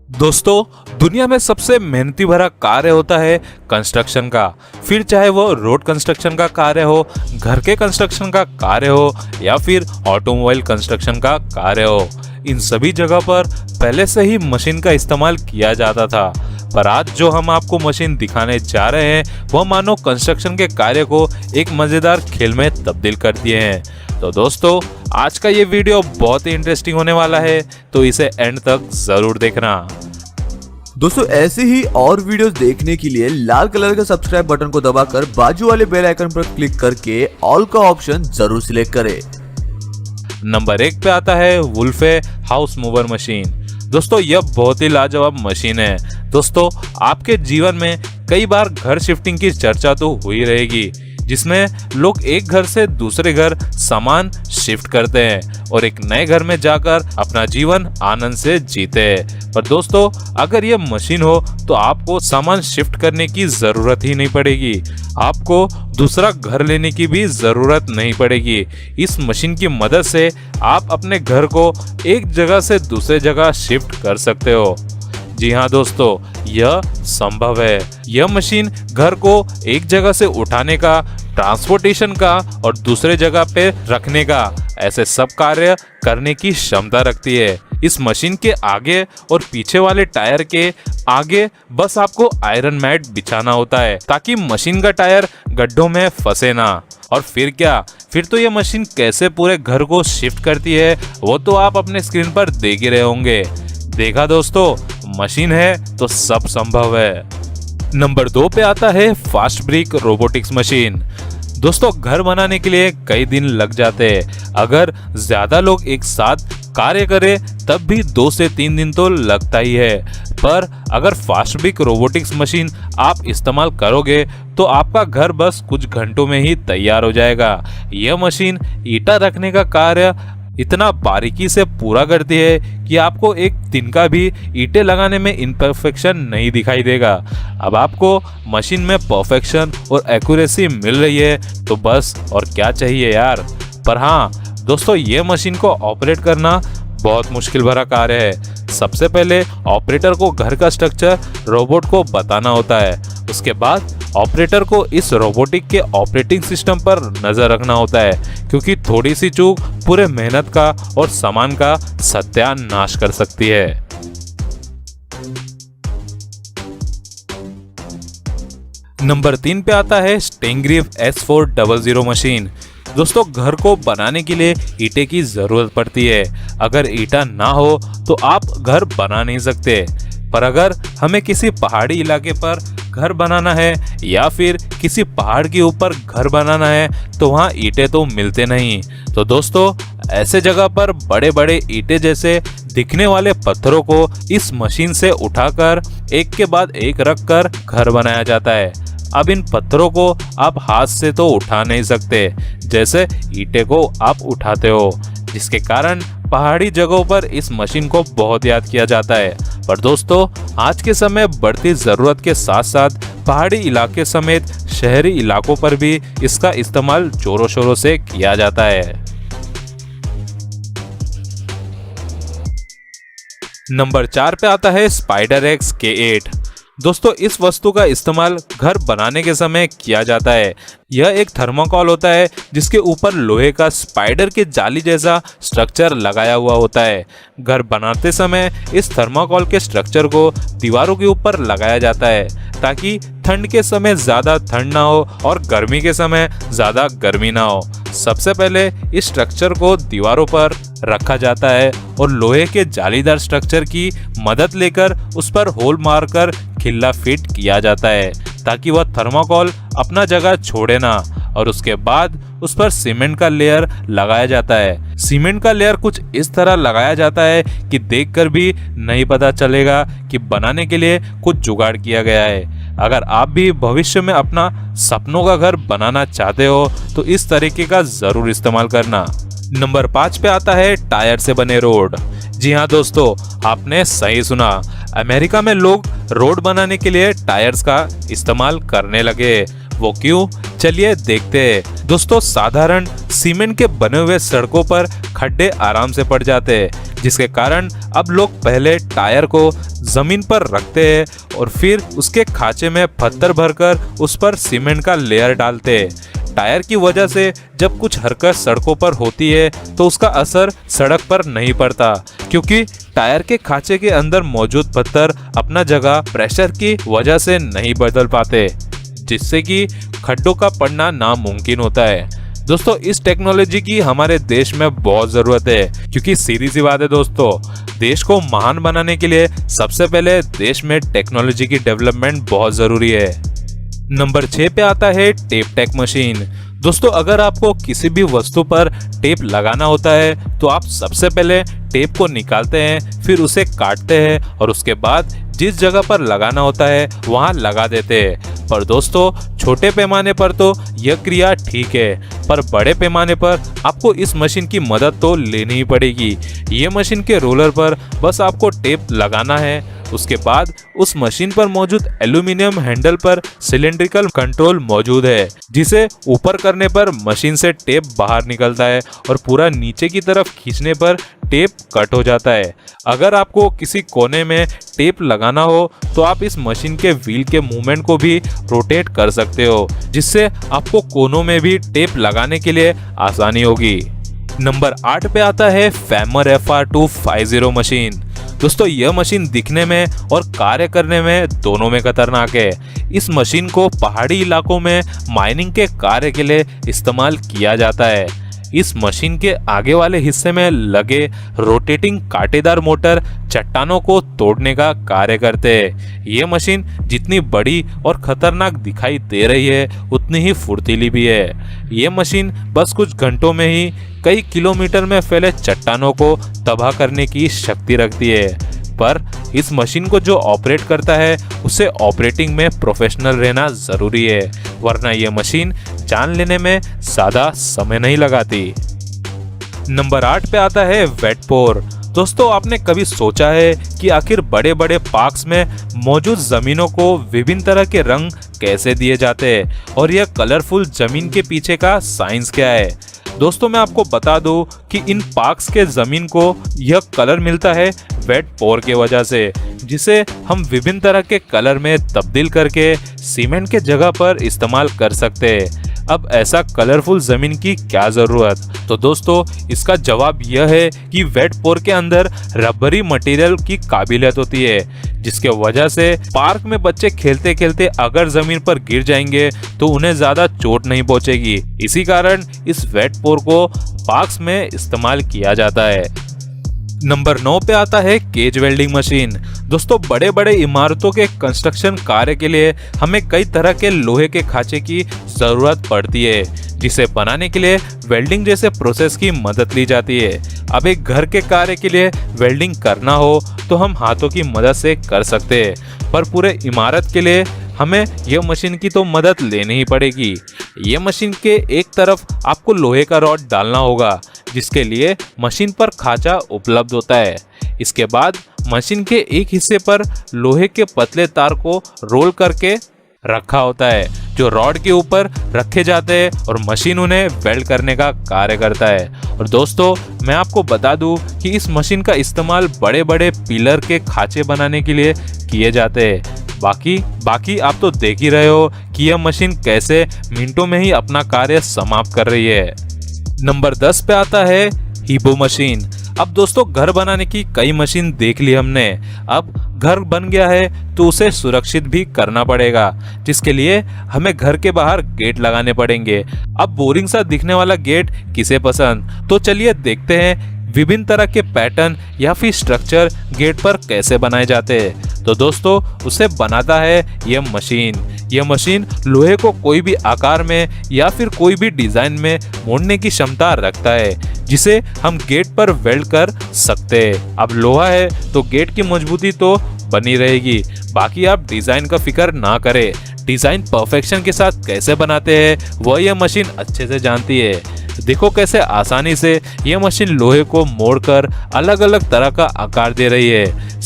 दोस्तों, दुनिया में सबसे मेहनती भरा कार्य होता है कंस्ट्रक्शन का। फिर चाहे वो रोड कंस्ट्रक्शन का कार्य हो, घर के कंस्ट्रक्शन का कार्य हो या फिर ऑटोमोबाइल कंस्ट्रक्शन का कार्य हो, इन सभी जगह पर पहले से ही मशीन का इस्तेमाल किया जाता था। पर आज जो हम आपको मशीन दिखाने जा रहे हैं वह मानो कंस्ट्रक्शन के कार्य को एक मजेदार खेल में तब्दील कर दिए हैं। तो दोस्तों, आज का ये वीडियो बहुत ही इंटरेस्टिंग होने वाला है, तो इसे एंड तक जरूर देखना। दोस्तों, ऐसे ही और वीडियोस देखने के लिए लाल कलर का सब्सक्राइब बटन को दबाकर बाजू वाले बेल आइकन पर क्लिक करके ऑल का ऑप्शन जरूर सिलेक्ट करें। नंबर 1 पे आता है वुल्फे हाउस मूवर मशीन। दोस्तों, यह बहुत ही लाजवाब मशीन है। दोस्तों, आपके जीवन में कई बार घर शिफ्टिंग की चर्चा तो हुई रहेगी, जिसमें लोग एक घर से दूसरे घर सामान शिफ्ट करते हैं और एक नए घर में जाकर अपना जीवन आनंद से जीते हैं। पर दोस्तों, अगर ये मशीन हो तो आपको सामान शिफ्ट करने की जरूरत ही नहीं पड़ेगी, आपको दूसरा घर लेने की भी जरूरत नहीं पड़ेगी। इस मशीन की मदद से आप अपने घर को एक जगह से दूसरे जगह शिफ्ट कर सकते हो। जी हाँ दोस्तों, यह संभव है। यह मशीन घर को एक जगह से उठाने का, ट्रांसपोर्टेशन का और दूसरे जगह पे रखने का, ऐसे सब कार्य करने की क्षमता रखती है। इस मशीन के आगे और पीछे वाले टायर के आगे बस आपको आयरन मैट बिछाना होता है ताकि मशीन का टायर गड्ढों में फंसे ना। और फिर क्या, फिर तो ये मशीन कैसे पूरे घर को शिफ्ट करती है वो तो आप अपने स्क्रीन पर देख ही रहे होंगे। देखा दोस्तों, मशीन है तो सब संभव है। नंबर 2 पे आता है फास्ट ब्रिक रोबोटिक्स मशीन। दोस्तों, घर बनाने के लिए कई दिन लग जाते हैं। अगर ज्यादा लोग एक साथ कार्य करें तब भी 2 से 3 दिन तो लगता ही है। पर अगर फास्ट ब्रिक रोबोटिक्स मशीन आप इस्तेमाल करोगे तो आपका घर बस कुछ घंटों में ही तैयार हो जाएगा। यह मशीन ईंटा रखने का कार्य इतना बारीकी से पूरा करती है कि आपको एक दिन का भी ईंटें लगाने में इम्परफेक्शन नहीं दिखाई देगा। अब आपको मशीन में परफेक्शन और एक्यूरेसी मिल रही है तो बस और क्या चाहिए यार। पर हाँ दोस्तों, ये मशीन को ऑपरेट करना बहुत मुश्किल भरा कार्य है। सबसे पहले ऑपरेटर को घर का स्ट्रक्चर रोबोट को बताना होता है। उसके बाद ऑपरेटर को इस रोबोटिक के ऑपरेटिंग सिस्टम पर नजर रखना होता है, क्योंकि थोड़ी सी चूक पूरे मेहनत का और सामान का सत्यानाश कर सकती है। नंबर 3 पे आता है स्टेंग्रीव S400 मशीन। दोस्तों, घर को बनाने के लिए ईंटे की जरूरत पड़ती है। अगर ईंटा ना हो तो आप घर बना नहीं सकते। पर अगर हमें किसी पहाड़ी इलाके पर घर बनाना है या फिर किसी पहाड़ के ऊपर घर बनाना है तो वहाँ ईंटे तो मिलते नहीं। तो दोस्तों, ऐसे जगह पर बड़े बड़े ईंटे जैसे दिखने वाले पत्थरों को इस मशीन से उठाकर एक के बाद एक रखकर घर बनाया जाता है। अब इन पत्थरों को आप हाथ से तो उठा नहीं सकते जैसे ईंटे को आप उठाते हो, जिसके कारण पहाड़ी जगहों पर इस मशीन को बहुत याद किया जाता है। पर दोस्तों, आज के समय बढ़ती जरूरत के साथ साथ पहाड़ी इलाके समेत शहरी इलाकों पर भी इसका इस्तेमाल जोरों शोरों से किया जाता है। नंबर 4 पे आता है स्पाइडर एक्स K8। दोस्तों, इस वस्तु का इस्तेमाल घर बनाने के समय किया जाता है। यह एक थर्मोकॉल होता है जिसके ऊपर लोहे का स्पाइडर के जाली जैसा स्ट्रक्चर लगाया हुआ होता है। घर बनाते समय इस थर्मोकॉल के स्ट्रक्चर को दीवारों के ऊपर लगाया जाता है ताकि ठंड के समय ज्यादा ठंड ना हो और गर्मी के समय ज्यादा गर्मी ना हो। सबसे पहले इस स्ट्रक्चर को दीवारों पर रखा जाता है और लोहे के जालीदार स्ट्रक्चर की मदद लेकर उस पर होल मारकर खिल्ला फिट किया जाता है ताकि वह थर्मोकॉल अपना जगह छोड़े ना। और उसके बाद उस पर सीमेंट का लेयर लगाया जाता है। सीमेंट का लेयर कुछ इस तरह लगाया जाता है कि देखकर भी नहीं पता चलेगा कि बनाने के लिए कुछ जुगाड़ किया गया है। अगर आप भी भविष्य में अपना सपनों का घर बनाना चाहते हो तो इस तरीके का जरूर इस्तेमाल करना। नंबर 5 पे आता है टायर से बने रोड। जी हाँ दोस्तों, आपने सही सुना। अमेरिका में लोग रोड बनाने के लिए टायर्स का इस्तेमाल करने लगे। वो क्यों? चलिए देखते हैं। दोस्तों साधारण सीमेंट के बने हुए सड़कों पर खड्डे आराम से पड़ जाते हैं, जिसके कारण अब लोग पहले टायर को जमीन पर रखते हैं और फिर उसके खांचे में पत्थर भरकर उस पर सीमेंट का लेयर डालते हैं। टायर की वजह से जब कुछ हरकत सड़कों पर होती है तो उसका असर सड़क पर नहीं पड़ता, क्योंकि टायर के खांचे के अंदर मौजूद पत्थर अपना जगह प्रेशर की वजह से नहीं बदल पाते, जिससे कि खड्डों का पड़ना नामुमकिन होता है। दोस्तों इस टेक्नोलॉजी की हमारे देश में बहुत जरूरत है, क्योंकि सीधी सी बात है दोस्तों, देश को महान बनाने के लिए सबसे पहले देश में टेक्नोलॉजी की डेवलपमेंट बहुत जरूरी है। नंबर 6 पे आता है टेप टेक मशीन। दोस्तों अगर आपको किसी भी वस्तु पर टेप लगाना होता है तो आप सबसे पहले टेप को निकालते हैं, फिर उसे काटते हैं और उसके बाद जिस जगह पर लगाना होता है वहां लगा देते हैं। पर दोस्तों छोटे पैमाने पर तो यह क्रिया ठीक है, पर बड़े पैमाने पर आपको इस मशीन की मदद तो लेनी ही पड़ेगी। ये मशीन के रोलर पर बस आपको टेप लगाना है, उसके बाद उस मशीन पर मौजूद एल्यूमिनियम हैंडल पर सिलेंड्रिकल कंट्रोल मौजूद है, जिसे ऊपर करने पर मशीन से टेप बाहर निकलता है और पूरा नीचे की तरफ खींचने पर टेप कट हो जाता है। अगर आपको किसी कोने में टेप लगाना हो तो आप इस मशीन के व्हील के मूवमेंट को भी रोटेट कर सकते हो, जिससे आपको कोनों में भी टेप लगाने के लिए आसानी होगी। नंबर 8 पे आता है फैमर FR250 मशीन। दोस्तों यह मशीन दिखने में और कार्य करने में दोनों में खतरनाक है। इस मशीन को पहाड़ी इलाकों में माइनिंग के कार्य के लिए इस्तेमाल किया जाता है। इस मशीन के आगे वाले हिस्से में लगे रोटेटिंग कांटेदार मोटर चट्टानों को तोड़ने का कार्य करते हैं। ये मशीन जितनी बड़ी और खतरनाक दिखाई दे रही है उतनी ही फुर्तीली भी है। ये मशीन बस कुछ घंटों में ही कई किलोमीटर में फैले चट्टानों को तबाह करने की शक्ति रखती है। पर इस मशीन को जो ऑपरेट करता है उसे ऑपरेटिंग में प्रोफेशनल रहना जरूरी है, वरना यह मशीन जान लेने में ज्यादा समय नहीं लगाती। नंबर 8 पे आता है वेट पोर। दोस्तों आपने कभी सोचा है कि आखिर बड़े बड़े पार्क्स में मौजूद जमीनों को विभिन्न तरह के रंग कैसे दिए जाते हैं और यह कलरफुल जमीन के पीछे का साइंस क्या है? दोस्तों मैं आपको बता दूं कि इन पार्क्स के जमीन को यह कलर मिलता है वेट पोर के वजह से, जिसे हम विभिन्न तरह के कलर में तब्दील करके सीमेंट के जगह पर इस्तेमाल कर सकते हैं। अब ऐसा कलरफुल जमीन की क्या जरूरत? तो दोस्तों इसका जवाब यह है कि वेट पोर के अंदर रबरी मटेरियल की काबिलियत होती है, जिसके वजह से पार्क में बच्चे खेलते खेलते अगर जमीन पर गिर जाएंगे तो उन्हें ज्यादा चोट नहीं पहुंचेगी। इसी कारण इस वेट पोर को पार्क्स में इस्तेमाल किया जाता है। नंबर 9 पे आता है केज वेल्डिंग मशीन। दोस्तों बड़े बड़े इमारतों के कंस्ट्रक्शन कार्य के लिए हमें कई तरह के लोहे के खांचे की जरूरत पड़ती है, जिसे बनाने के लिए वेल्डिंग जैसे प्रोसेस की मदद ली जाती है। अब एक घर के कार्य के लिए वेल्डिंग करना हो तो हम हाथों की मदद से कर सकते हैं, पर पूरे इमारत के लिए हमें यह मशीन की तो मदद लेनी ही पड़ेगी। यह मशीन के एक तरफ आपको लोहे का रॉड डालना होगा, जिसके लिए मशीन पर खांचा उपलब्ध होता है। इसके बाद मशीन के एक हिस्से पर लोहे के पतले तार को रोल करके रखा होता है, जो रॉड के ऊपर रखे जाते हैं और मशीन उन्हें वेल्ड करने का कार्य करता है। और दोस्तों मैं आपको बता दूं कि इस मशीन का इस्तेमाल बड़े बड़े पिलर के खांचे बनाने के लिए किए जाते हैं। बाकी आप तो देख ही रहे हो कि यह मशीन कैसे मिनटों में ही अपना कार्य समाप्त कर रही है। नंबर 10 पे आता है हीबो मशीन। अब दोस्तों घर बनाने की कई मशीन देख ली हमने, अब घर बन गया है तो उसे सुरक्षित भी करना पड़ेगा, जिसके लिए हमें घर के बाहर गेट लगाने पड़ेंगे। अब बोरिंग सा दिखने वाला गेट किसे पसंद? तो चलिए देखते हैं विभिन्न तरह के पैटर्न या फिर स्ट्रक्चर गेट पर कैसे बनाए जाते हैं। तो दोस्तों उसे बनाता है यह मशीन। यह मशीन लोहे को कोई भी आकार में या फिर कोई भी डिजाइन में मोड़ने की क्षमता रखता है, जिसे हम गेट पर वेल्ड कर सकते हैं। अब लोहा है तो गेट की मजबूती तो बनी रहेगी, बाकी आप डिजाइन का फिक्र ना करें। डिजाइन परफेक्शन के साथ कैसे बनाते हैं वह यह मशीन अच्छे से जानती है। देखो कैसे आसानी से यह मशीन लोहे को मोड़कर अलग अलग तरह का आकार दे रही है।